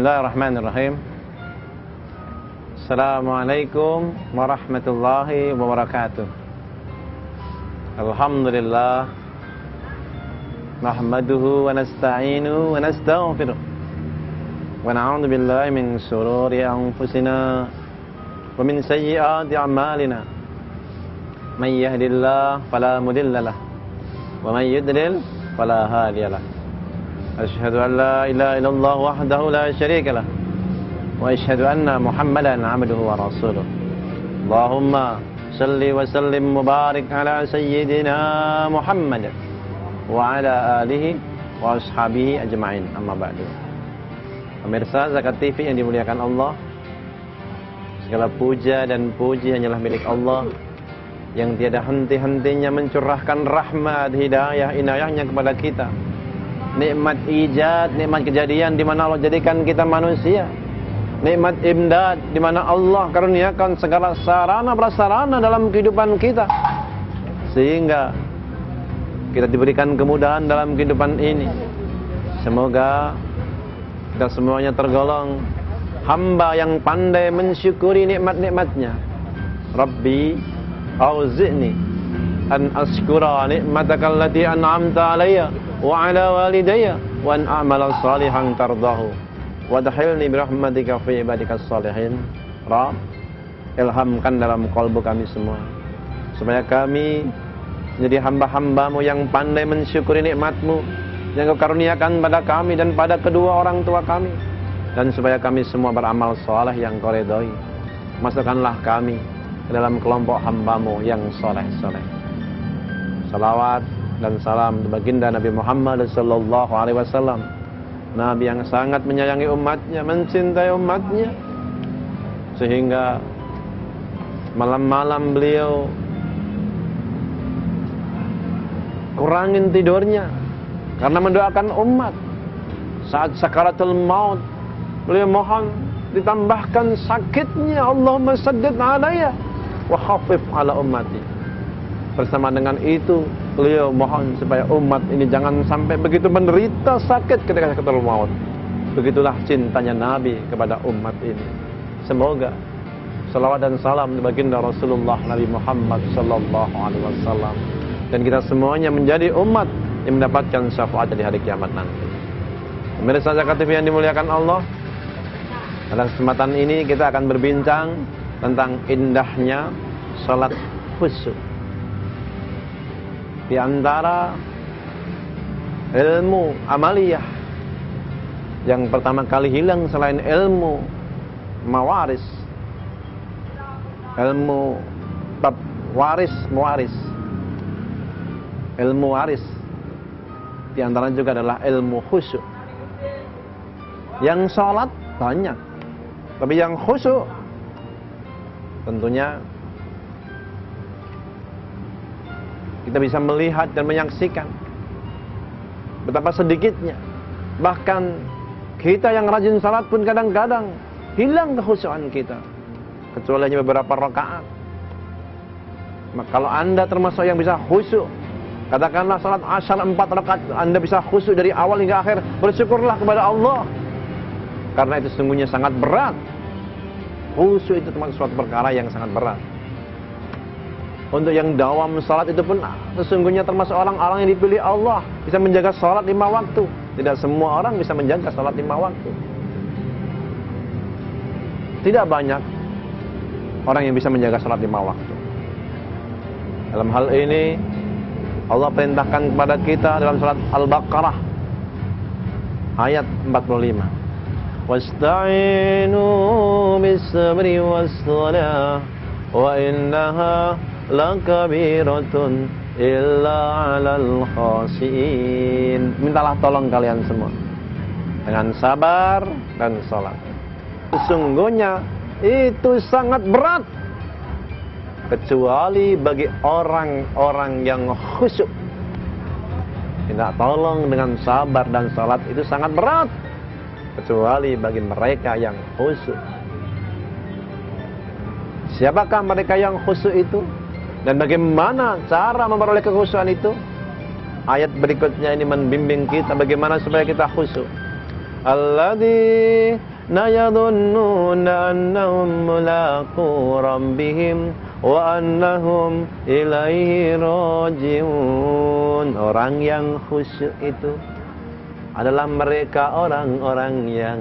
Bismillahirrahmanirrahim. Assalamualaikum warahmatullahi wabarakatuh. Alhamdulillah, nahmaduhu wa nasta'inu wa nastaghfiruh wa na'udzu billahi min shururi anfusina wa min sayyiati a'malina. May yahdihillahu fala mudilla lahu wa may yudlil fala hadiya lahu. Asyhadu an la ilaha illallah wahdahu la syarika lah wa asyhadu anna Muhammadan 'abduhu wa rasuluh. Allahumma shalli wa sallim mubarik ala sayyidina Muhammad wa ala alihi wa ashabihi ajma'in. Amma ba'du. Pemirsa Zakat TV yang dimuliakan Allah, segala puja dan puji hanyalah milik Allah yang tiada henti-hentinya mencurahkan rahmat, hidayah, inayahnya kepada kita. Nikmat ijad, nikmat kejadian di mana Allah jadikan kita manusia. Nikmat imdad di mana Allah karuniakan segala sarana prasarana dalam kehidupan kita, sehingga kita diberikan kemudahan dalam kehidupan ini. Semoga kita semuanya tergolong hamba yang pandai mensyukuri nikmat-nikmatnya. Rabbi auzi'ni an askura nikmataka allati an'amta alayya wa ala walidayya wa an a'mala salihan tardahu wa adkhilni bi rahmatika fi ibadikas salihin. Rabb, ilhamkan dalam kalbu kami semua supaya kami menjadi hamba-hambamu yang pandai mensyukuri nikmat-Mu yang Kau karuniakan pada kami dan pada kedua orang tua kami, dan supaya kami semua beramal saleh yang Kau ridhoi. Masukkanlah kami ke dalam kelompok hamba-Mu yang saleh-saleh. Salawat dan salam baginda Nabi Muhammad sallallahu alaihi wasallam, Nabi yang sangat menyayangi umatnya, mencintai umatnya, sehingga malam-malam beliau kurangin tidurnya karena mendoakan umat. Saat sakaratul maut beliau mohon ditambahkan sakitnya, Allahumma saddid alayya wa khaffif ala ummati. Bersama dengan itu beliau mohon supaya umat ini jangan sampai begitu menderita sakit ketika sakaratul maut. Begitulah cintanya Nabi kepada umat ini. Semoga salawat dan salam baginda Rasulullah Nabi Muhammad sallallahu alaihi wasallam dan kita semuanya menjadi umat yang mendapatkan syafaat di hari kiamat nanti. Pemirsa Zakat TV yang dimuliakan Allah, pada kesempatan ini kita akan berbincang tentang indahnya salat khusyuk. Di antara ilmu amaliyah yang pertama kali hilang selain ilmu mawaris, ilmu bab waris mewaris, ilmu waris, di antaranya juga adalah ilmu khusyuk. Yang salat banyak, tapi yang khusyuk tentunya kita bisa melihat dan menyaksikan betapa sedikitnya. Bahkan kita yang rajin salat pun kadang-kadang hilang kekhusyukan kita, kecuali hanya beberapa rakaat. Maka kalau Anda termasuk yang bisa khusyuk, katakanlah salat asar 4 rakaat Anda bisa khusyuk dari awal hingga akhir, bersyukurlah kepada Allah, karena itu sesungguhnya sangat berat. Khusyuk itu termasuk suatu perkara yang sangat berat. Untuk yang dawam salat itu pun sesungguhnya termasuk orang-orang yang dipilih Allah, bisa menjaga salat 5 waktu. Tidak semua orang bisa menjaga salat 5 waktu. Tidak banyak orang yang bisa menjaga salat 5 waktu. Dalam hal ini Allah perintahkan kepada kita dalam surat Al-Baqarah ayat 45. Wasta'inu bis-sabri was-salah wa innaha lakabiratun illa 'alal khashiin. Mintalah tolong kalian semua dengan sabar dan salat. Sesungguhnya itu sangat berat kecuali bagi orang-orang yang khusyuk. Minta tolong dengan sabar dan salat itu sangat berat kecuali bagi mereka yang khusyuk. Siapakah mereka yang khusyuk itu? Dan bagaimana cara memperoleh kekhusyukan itu? Ayat berikutnya ini membimbing kita bagaimana supaya kita khusyuk. Alladzi yadhunnuna annahum mulaqu rabbihim wa annahum ilaihi raji'un. Orang yang khusyuk itu adalah mereka orang-orang yang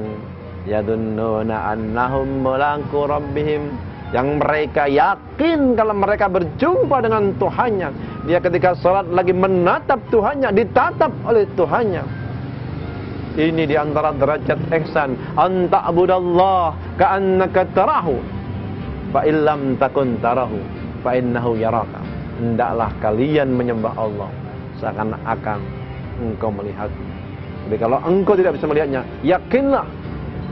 yadhunnuna annahum mulaqu rabbihim, yang mereka yakin kalau mereka berjumpa dengan Tuhannya. Dia ketika sholat lagi menatap Tuhannya, ditatap oleh Tuhannya. Ini diantara derajat ihsan, anta'budallah ka'annaka tarahu fa illam takun tarahu fa innahu yaraka. Hendaklah kalian menyembah Allah seakan-akan engkau melihatnya. Jadi kalau engkau tidak bisa melihatnya, yakinlah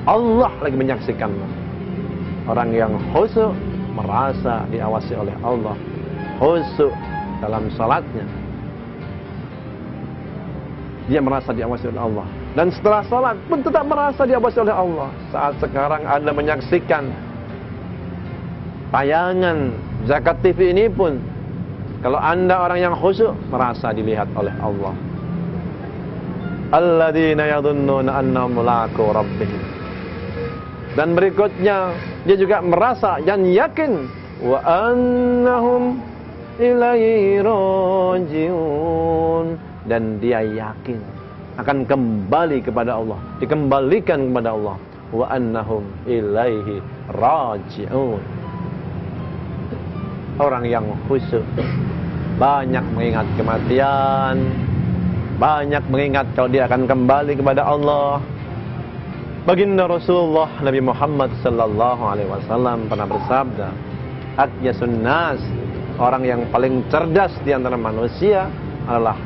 Allah lagi menyaksikanmu. Orang yang khusyuk merasa diawasi oleh Allah, khusyuk dalam salatnya, dia merasa diawasi oleh Allah. Dan setelah salat pun tetap merasa diawasi oleh Allah. Saat sekarang Anda menyaksikan tayangan Zakat TV ini pun, kalau Anda orang yang khusyuk, merasa dilihat oleh Allah. Alladzina yadhunnuna annahum mulaqu rabbihim. Dan berikutnya dia juga merasa dan yakin wa annahum ilaihi raji'un, dan dia yakin akan kembali kepada Allah, dikembalikan kepada Allah. Wa annahum ilaihi raji'un. Orang yang khusyuk banyak mengingat kematian, banyak mengingat kalau dia akan kembali kepada Allah. Baginda Rasulullah Nabi Muhammad sallallahu alaihi wasallam pernah bersabda, "Aqyasun nas," orang yang paling cerdas di antara manusia adalah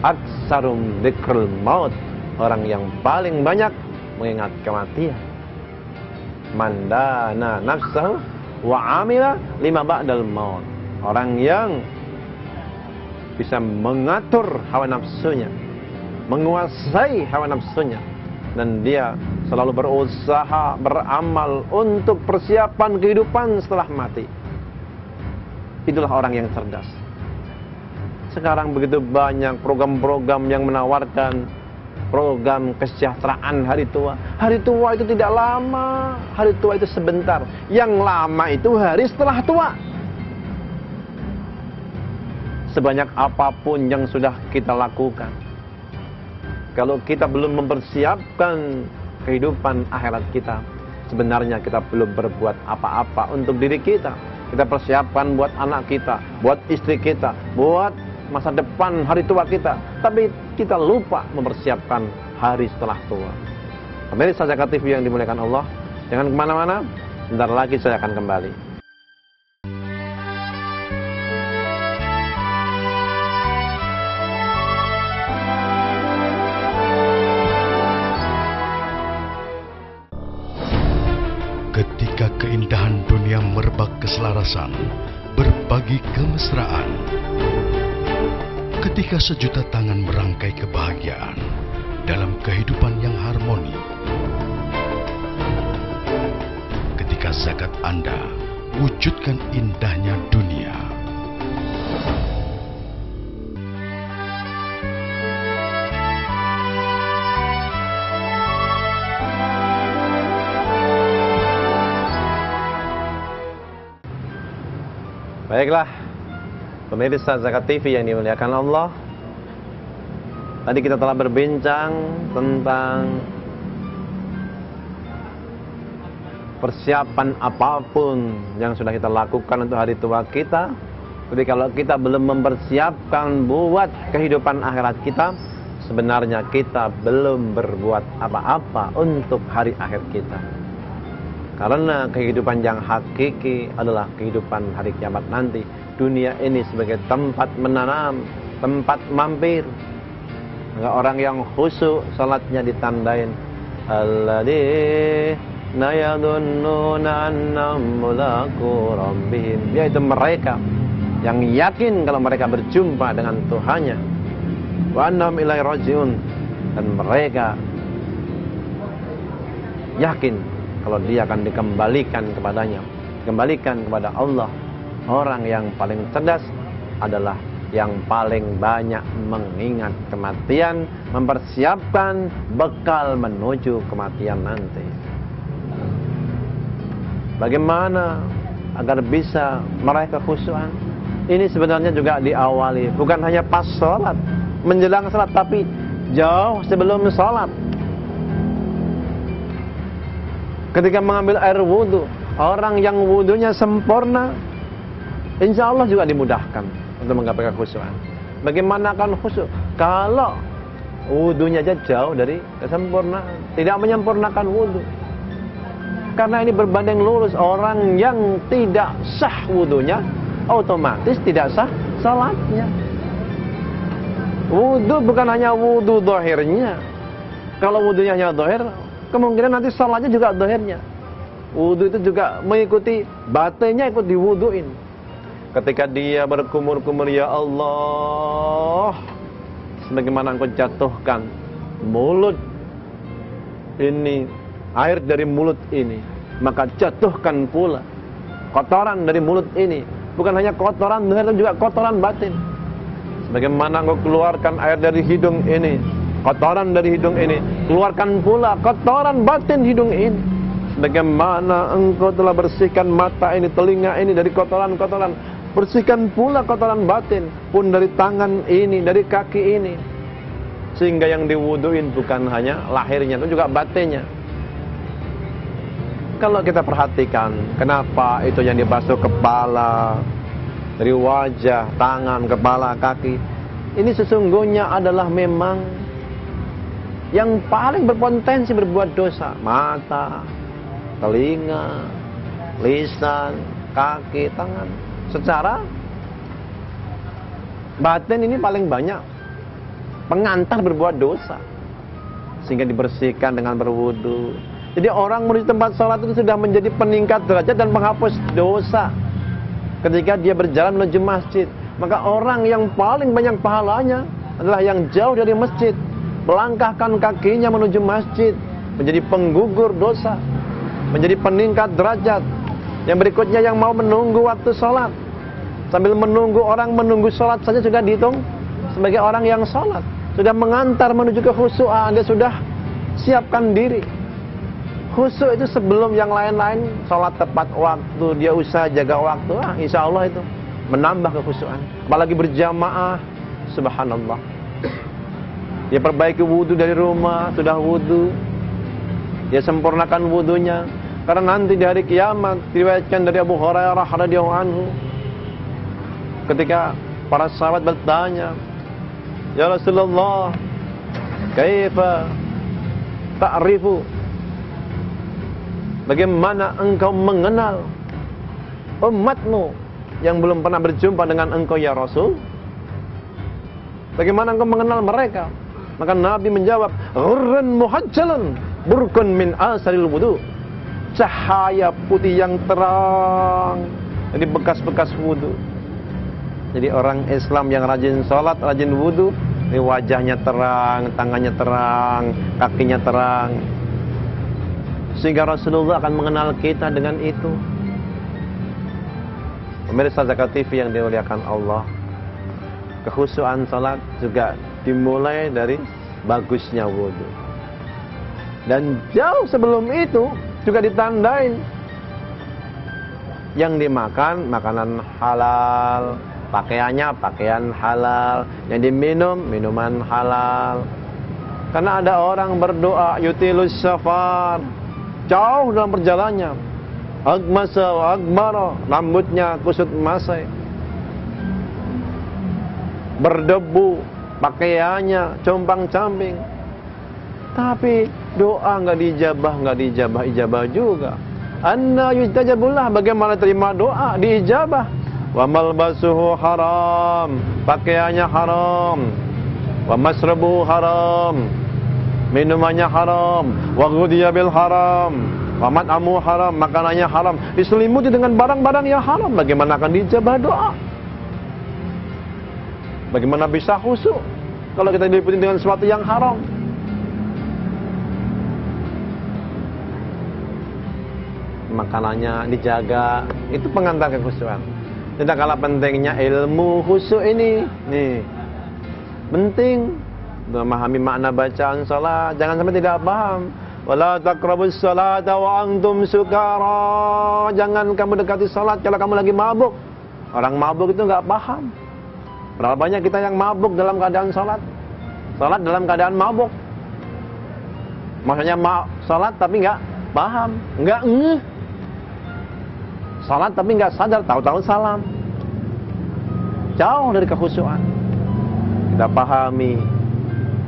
aksarum dzikrul maut, orang yang paling banyak mengingat kematian. Mandana nafsahu wa amila lima ba'dal maut, orang yang bisa mengatur hawa nafsunya, menguasai hawa nafsunya, dan dia selalu berusaha beramal untuk persiapan kehidupan setelah mati. Itulah orang yang cerdas. Sekarang begitu banyak program-program yang menawarkan program kesejahteraan hari tua. Hari tua itu tidak lama, hari tua itu sebentar. Yang lama itu hari setelah tua. Sebanyak apapun yang sudah kita lakukan, kalau kita belum mempersiapkan kehidupan akhirat kita, sebenarnya kita belum berbuat apa-apa untuk diri kita. Kita persiapkan buat anak kita, buat istri kita, buat masa depan hari tua kita, tapi kita lupa mempersiapkan hari setelah tua. Pemirsa Zakat TV yang dimuliakan Allah, jangan kemana-mana, sebentar lagi saya akan kembali. Ketika keindahan dunia merebak keselarasan, berbagi kemesraan, ketika sejuta tangan merangkai kebahagiaan dalam kehidupan yang harmoni, ketika zakat Anda wujudkan indahnya dunia. Baiklah, pemirsa Zakat TV yang dimuliakan Allah, tadi kita telah berbincang tentang persiapan apapun yang sudah kita lakukan untuk hari tua kita. Tapi kalau kita belum mempersiapkan buat kehidupan akhirat kita, sebenarnya kita belum berbuat apa-apa untuk hari akhir kita. Karena kehidupan yang hakiki adalah kehidupan hari kiamat nanti. Dunia ini sebagai tempat menanam, tempat mampir. Maka orang yang khusyuk salatnya ditandain alladzina yadhunnuna annahum mulaqu rabbihim, yaitu mereka yang yakin kalau mereka berjumpa dengan Tuhannya. Wa annahum ilaihi raji'un, dan mereka yakin kalau dia akan dikembalikan kepadanya, dikembalikan kepada Allah. Orang yang paling cerdas adalah yang paling banyak mengingat kematian, mempersiapkan bekal menuju kematian nanti. Bagaimana agar bisa meraih kekhusyuan? Ini sebenarnya juga diawali bukan hanya pas sholat, menjelang sholat, tapi jauh sebelum sholat. Ketika mengambil air wudhu, orang yang wudhunya sempurna, insya Allah juga dimudahkan untuk menggapai kekhusyuan. Bagaimana akan khusyuk kalau wudhunya aja jauh dari kesempurnaan, tidak menyempurnakan wudhu? Karena ini berbanding lurus, orang yang tidak sah wudhunya otomatis tidak sah salatnya. Wudhu bukan hanya wudhu zahirnya. Kalau wudhunya hanya zahir, kemungkinan nanti salatnya juga zahirnya. Wudhu itu juga mengikuti batinnya, ikut diwudhuin. Ketika dia berkumur-kumur, ya Allah, sebagaimana engkau jatuhkan mulut ini, air dari mulut ini, maka jatuhkan pula kotoran dari mulut ini. Bukan hanya kotoran zahir, juga kotoran batin. Sebagaimana engkau keluarkan air dari hidung ini, kotoran dari hidung ini, keluarkan pula kotoran batin hidung ini. Sebagaimana engkau telah bersihkan mata ini, telinga ini dari kotoran-kotoran, bersihkan pula kotoran batin pun dari tangan ini, dari kaki ini. Sehingga yang diwuduin bukan hanya lahirnya, itu juga batinnya. Kalau kita perhatikan, kenapa itu yang dibasuh kepala, dari wajah, tangan, kepala, kaki, ini sesungguhnya adalah memang yang paling berpotensi berbuat dosa. Mata, telinga, lisan, kaki, tangan. Secara batin ini paling banyak pengantar berbuat dosa, sehingga dibersihkan dengan berwudu. Jadi orang menuju tempat sholat itu sudah menjadi peningkat derajat dan penghapus dosa. Ketika dia berjalan menuju masjid, maka orang yang paling banyak pahalanya adalah yang jauh dari masjid, melangkahkan kakinya menuju masjid, menjadi penggugur dosa, menjadi peningkat derajat. Yang berikutnya yang mau menunggu waktu sholat, sambil menunggu orang menunggu sholat saja sudah dihitung sebagai orang yang sholat, sudah mengantar menuju kekhusyuan, dia sudah siapkan diri. Khusyuk itu sebelum yang lain-lain, sholat tepat waktu, dia usaha jaga waktu, insya Allah itu menambah kekhusyuan. Apalagi berjamaah, subhanallah. Dia perbaiki wudhu dari rumah, sudah wudhu, dia sempurnakan wudhunya. Karena nanti di hari kiamat, diriwayatkan dari Abu Hurairah radhiyallahu anhu, ketika para sahabat bertanya, ya Rasulullah, kaifa ta'rifu, bagaimana engkau mengenal umatmu yang belum pernah berjumpa dengan engkau ya Rasul? Bagaimana engkau mengenal mereka? Maka Nabi menjawab, ghurran muhajjalun burkun min asaril wudu. Cahaya putih yang terang dari bekas-bekas wudu. Jadi orang Islam yang rajin sholat, rajin wudu, ini wajahnya terang, tangannya terang, kakinya terang. Sehingga Rasulullah akan mengenal kita dengan itu. Pemirsa Zakat TV yang dimuliakan Allah, kekhusyuan salat juga dimulai dari bagusnya wudu. Dan jauh sebelum itu juga ditandain yang dimakan makanan halal, pakaiannya pakaian halal, yang diminum minuman halal. Karena ada orang berdoa yutilus safar, jauh dalam perjalanannya, agmasa wa agmara, rambutnya kusut masai, berdebu, pakaiannya compang-camping, tapi doa nggak dijabah juga. Anna yustajabullah, bagaimana terima doa diijabah? Wa malbasuhu haram, pakaiannya haram. Wa masrabuhu haram, minumannya haram. Wa ghudhiya bil haram, wa mat'amu haram, makanannya haram, diselimuti dengan barang-barang yang haram. Bagaimana akan dijabah doa? Bagaimana bisa khusyuk kalau kita diliputi dengan sesuatu yang haram? Makanannya dijaga, itu pengantar kekhusyuan. Tidak kalah pentingnya ilmu khusyuk ini. Nih, penting memahami makna bacaan salat. Jangan sampai tidak paham. Wala taqrabus salata wa antum sukara. Jangan kamu dekati salat kalau kamu lagi mabuk. Orang mabuk itu enggak paham. Berapa banyak kita yang mabuk dalam keadaan salat? Salat dalam keadaan mabuk. Maksudnya salat tapi enggak paham, enggak ngeh. Salat tapi enggak sadar, tahu-tahu salam. Jauh dari kekhusyuan. Kita pahami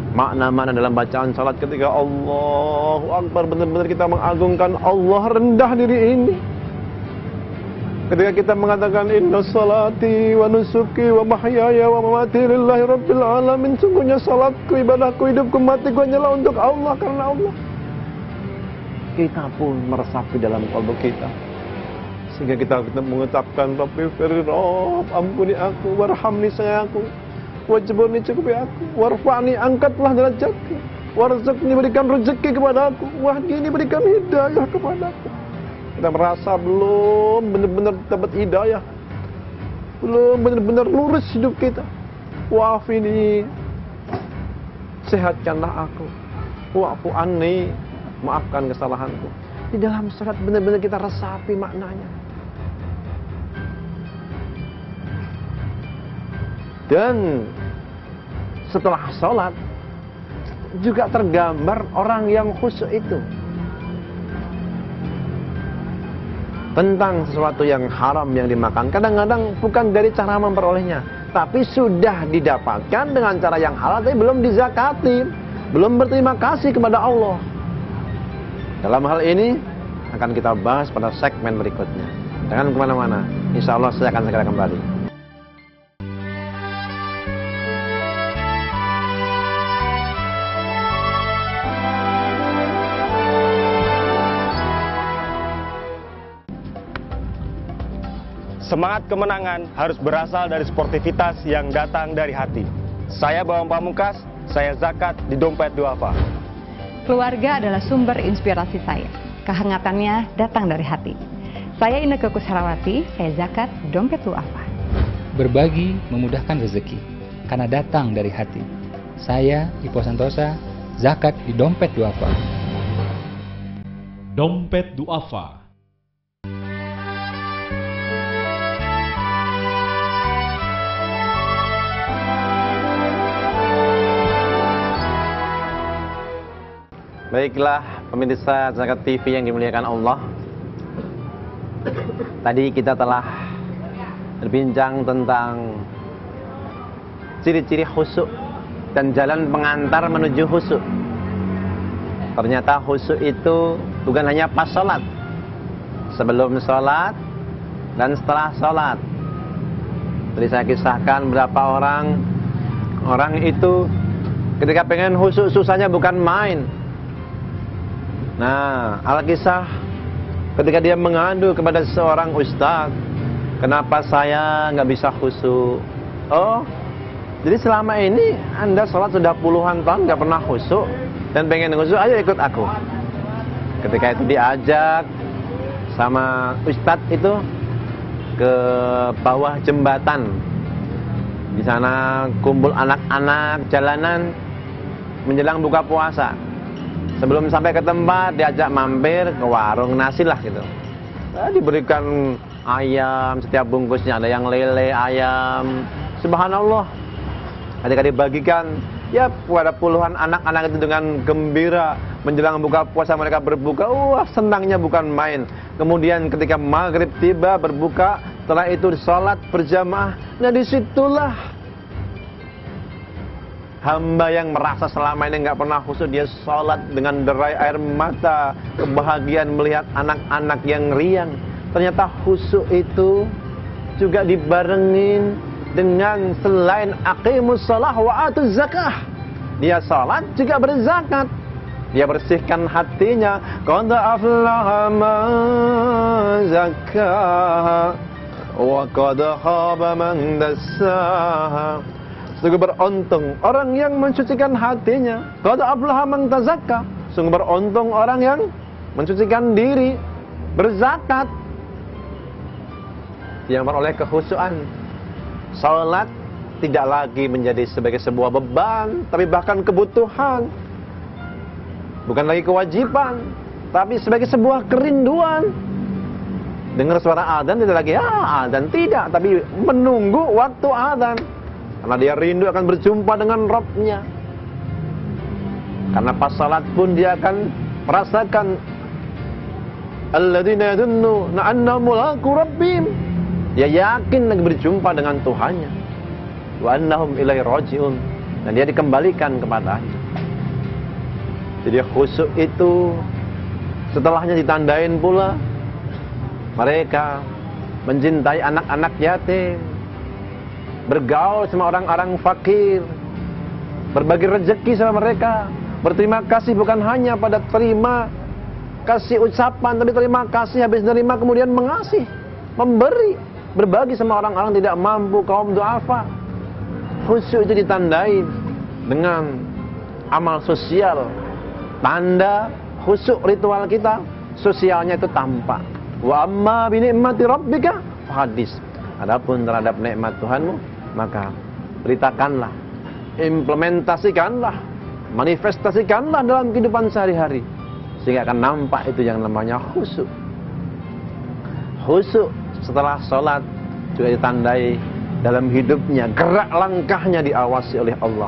makna-makna dalam bacaan salat ketika Allahu Akbar, benar-benar kita mengagungkan Allah, rendah diri ini. Ketika kita mengatakan inna salati wa nusuki wa mahyaya wa mamati lillahi rabbil alamin, sungguhnya salatku, ibadahku, hidupku, matiku hanyalah untuk Allah, karena Allah. Kita pun meresapi dalam kalbu kita, sehingga kita mengucapkan Rabbi firli, Rabb ampuni aku, warhamni sayangku, wajburni cukupi aku, warfa'ni angkatlah derajatku, warzukni berikan rezeki kepada aku, wahdini berikan hidayah kepada aku. Kita merasa belum benar-benar dapat hidayah, belum benar-benar lurus hidup kita. Wa'afini, sehatkanlah aku, wa'fu anni, maafkan kesalahanku. Di dalam salat benar-benar kita resapi maknanya. Dan setelah sholat juga tergambar orang yang khusyuk itu tentang sesuatu yang haram yang dimakan. Kadang-kadang bukan dari cara memperolehnya, tapi sudah didapatkan dengan cara yang halal, tapi belum dizakati, belum berterima kasih kepada Allah. Dalam hal ini akan kita bahas pada segmen berikutnya. Jangan kemana-mana, insya Allah saya akan segera kembali. Semangat kemenangan harus berasal dari sportivitas yang datang dari hati. Saya Bambang Pamungkas, saya zakat di Dompet Duafa. Keluarga adalah sumber inspirasi saya. Kehangatannya datang dari hati. Saya Inneke Kusharawati, saya zakat di Dompet Duafa. Berbagi memudahkan rezeki, karena datang dari hati. Saya Ipo Santosa, zakat di Dompet Duafa. Dompet Duafa. Baiklah pemirsa Zakat TV yang dimuliakan Allah. Tadi kita telah berbincang tentang ciri-ciri khusyuk dan jalan pengantar menuju khusyuk. Ternyata khusyuk itu bukan hanya pas sholat, sebelum sholat dan setelah sholat. Tadi saya kisahkan berapa orang itu ketika pengen khusyuk susahnya bukan main. Nah, Al-Kisah ketika dia mengadu kepada seorang ustadz, kenapa saya nggak bisa khusyuk? Oh, jadi selama ini Anda sholat sudah puluhan tahun nggak pernah khusyuk dan pengen khusyuk, ayo ikut aku. Ketika itu diajak sama ustadz itu ke bawah jembatan. Di sana kumpul anak-anak jalanan menjelang buka puasa. Sebelum sampai ke tempat diajak mampir ke warung nasi lah gitu. Diberikan ayam setiap bungkusnya, ada yang lele, ayam. Subhanallah. Ketika dibagikan, ya kepada puluhan anak-anak itu dengan gembira menjelang buka puasa mereka berbuka. Wah, senangnya bukan main. Kemudian ketika maghrib tiba berbuka, setelah itu sholat berjamaah. Nah disitulah hamba yang merasa selama ini nggak pernah khusyuk, dia sholat dengan derai air mata, kebahagiaan melihat anak-anak yang riang. Ternyata khusyuk itu juga dibarengin dengan selain aqimus shalah wa atuz zakah. Dia sholat juga berzakat. Dia bersihkan hatinya. Qad aflaha man zakkaha wa qad khaba man dassaha. Sungguh beruntung orang yang mensucikan hatinya. Qad aflaha man tazakka. Sungguh beruntung orang yang mensucikan diri, berzakat, yang beroleh kekhusyuan. Salat tidak lagi menjadi sebagai sebuah beban, tapi bahkan kebutuhan. bukan lagi kewajiban, tapi sebagai sebuah kerinduan. Dengar suara adzan tidak lagi adzan, tidak, tapi menunggu waktu adzan. Karena dia rindu akan berjumpa dengan Rabb-nya. Karena pas salat pun dia akan merasakan alladzina yadhunnuna annahum mulaqu rabbihim. Dia yakin lagi berjumpa dengan Tuhannya. Wa annahum ilaihi raji'un. Dan dia dikembalikan kepadanya. Jadi khusyuk itu setelahnya ditandain pula mereka mencintai anak-anak yatim, bergaul sama orang-orang fakir, berbagi rezeki sama mereka, berterima kasih bukan hanya pada terima kasih ucapan, tapi terima kasih habis menerima kemudian mengasih, memberi, berbagi sama orang-orang tidak mampu, kaum du'afa. Khusyuk itu ditandai dengan amal sosial. Tanda khusyuk ritual kita, sosialnya itu tampak. Wa amma bi ni'mati rabbika hadis. Adapun terhadap nikmat Tuhanmu, maka beritakanlah, implementasikanlah, manifestasikanlah dalam kehidupan sehari-hari, sehingga akan nampak itu yang namanya khusyuk. Khusyuk setelah sholat juga ditandai dalam hidupnya, gerak langkahnya diawasi oleh Allah.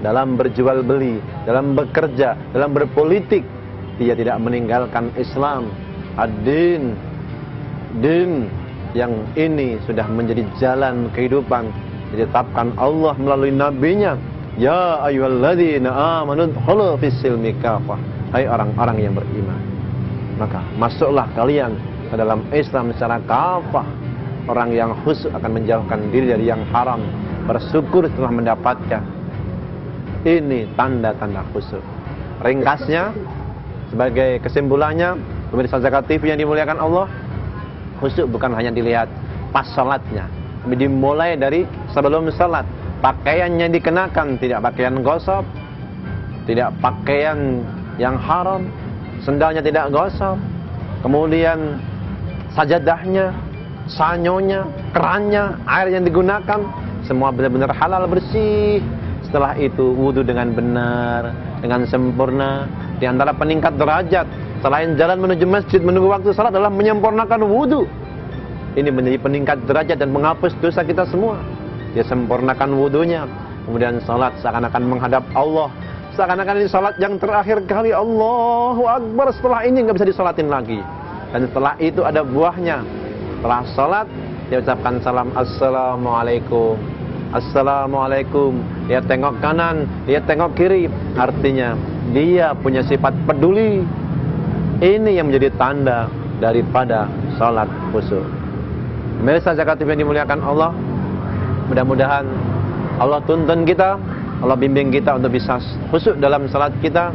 Dalam berjual beli, dalam bekerja, dalam berpolitik, dia tidak meninggalkan Islam. Ad-din, din yang ini sudah menjadi jalan kehidupan ditetapkan Allah melalui nabinya. Ya ayyuhalladzina amanu udkhulu fis-silmi kafah. Hai orang-orang yang beriman, maka masuklah kalian ke dalam Islam secara kafah. Orang yang khusyuk akan menjauhkan diri dari yang haram, bersyukur setelah mendapatkan. Ini tanda-tanda khusyuk. Ringkasnya, sebagai kesimpulannya, pemirsa Zakat TV yang dimuliakan Allah, khusyuk bukan hanya dilihat pas salatnya, tapi dimulai dari sebelum salat. Pakaiannya dikenakan tidak pakaian gosok, tidak pakaian yang haram, sendalnya tidak gosok, kemudian sajadahnya, sanyonya, kerannya, air yang digunakan semua benar-benar halal bersih. Setelah itu wudu dengan benar, dengan sempurna. Di antara peningkat derajat selain jalan menuju masjid menunggu waktu salat adalah menyempurnakan wudu. Ini menjadi peningkat derajat dan menghapus dosa kita semua. Dia sempurnakan wudunya, kemudian salat seakan-akan menghadap Allah, seakan-akan ini salat yang terakhir kali. Allahu Akbar. Setelah ini nggak bisa disalatin lagi. Dan setelah itu ada buahnya. Setelah salat dia ucapkan salam, assalamualaikum, assalamualaikum. Dia tengok kanan, dia tengok kiri. Artinya dia punya sifat peduli. Ini yang menjadi tanda daripada salat khusyuk. Pemirsa Zakat TV yang dimuliakan Allah, mudah-mudahan Allah tuntun kita, Allah bimbing kita untuk bisa khusyuk dalam salat kita,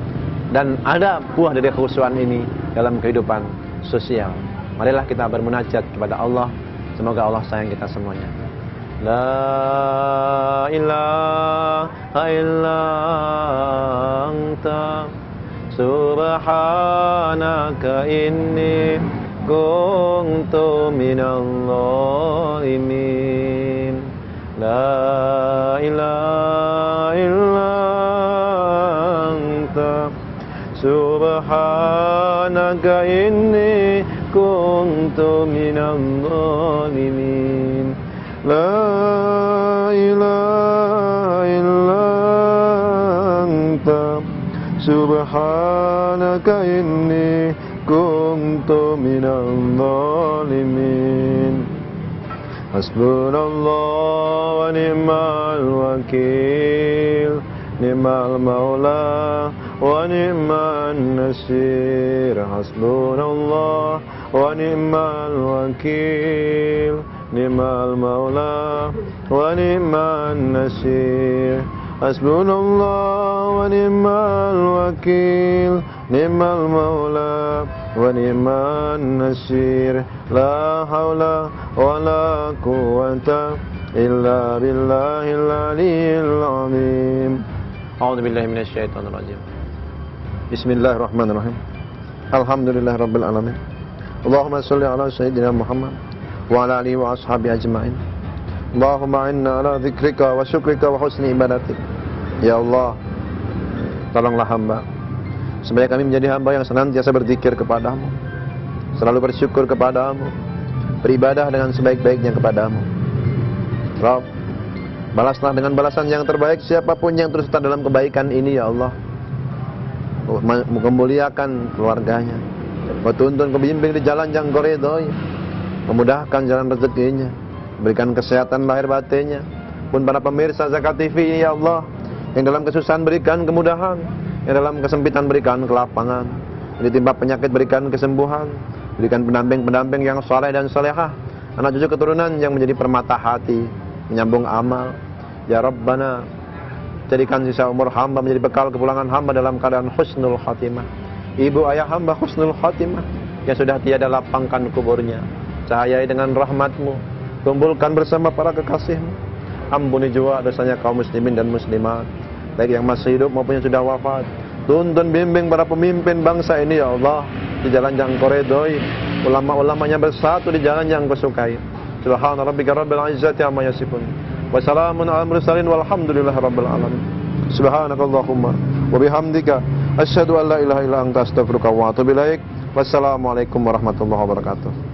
dan ada buah dari khusyukan ini dalam kehidupan sosial. Marilah kita bermunajat kepada Allah. Semoga Allah sayang kita semuanya. La ilaha illa anta subhanaka inni kuntu minal zalimin. La ilaha illa anta subhanaka inni kuntu minal zalimin. La ilaha illa anta subhanaka inni kuntu minal zalimin. Hasbunallah wa ni'mal wakil, ni'mal maula wa ni'man nasir. Hasbunallah wa ni'mal wakil, ni'mal maula wa ni'man nasir. Hasbunallah wa ni'mal wakil, ni'mal maula wa ni'man nasir. La haula wa la quwwata illa billahil aliyyil azim. A'udzu billahi minasy syaithanir rajim. Bismillahirrahmanirrahim. Alhamdulillahirabbil alamin. Allahumma shalli ala sayyidina Muhammad wa ala alihi wa ashabihi ajma'in. Allahumma inna ala dzikrika wa syukrika wa husni ibadatik. Ya Allah, tolonglah hamba supaya kami menjadi hamba yang senantiasa berzikir kepadamu, selalu bersyukur kepadamu, beribadah dengan sebaik-baiknya kepadamu. Rabb, balaslah dengan balasan yang terbaik siapapun yang terus dalam kebaikan ini ya Allah. Memuliakan keluarganya, menuntun kebimbing di jalan yang Engkau ridhoi, memudahkan jalan rezekinya, berikan kesehatan lahir batinnya. Pun para pemirsa Zakat TV ini ya Allah, yang dalam kesusahan berikan kemudahan, yang dalam kesempitan berikan kelapangan, yang ditimpa penyakit berikan kesembuhan, berikan pendamping-pendamping yang saleh dan salehah, anak cucu keturunan yang menjadi permata hati, menyambung amal. Ya Rabbana, jadikan sisa umur hamba menjadi bekal kepulangan hamba dalam keadaan husnul khatimah. Ibu ayah hamba husnul khatimah yang sudah tiada, lapangkan kuburnya, cahayai dengan rahmatmu, kumpulkan bersama para kekasihmu. Ampuni jua dosanya kaum muslimin dan muslimat, baik yang masih hidup maupun yang sudah wafat. Tuntun bimbing para pemimpin bangsa ini ya Allah di jalan yang Engkau ridhoi, ulama-ulamanya bersatu di jalan yang Engkau sukai. Subhana rabbika rabbil izzati amma yasifun, wa salamun alal mursalin walhamdulillahi rabbil alamin. Subhanakallahumma wa bihamdika asyhadu an la ilaha illa anta astaghfiruka wa atubu ilaik. Wassalamualaikum warahmatullahi wabarakatuh.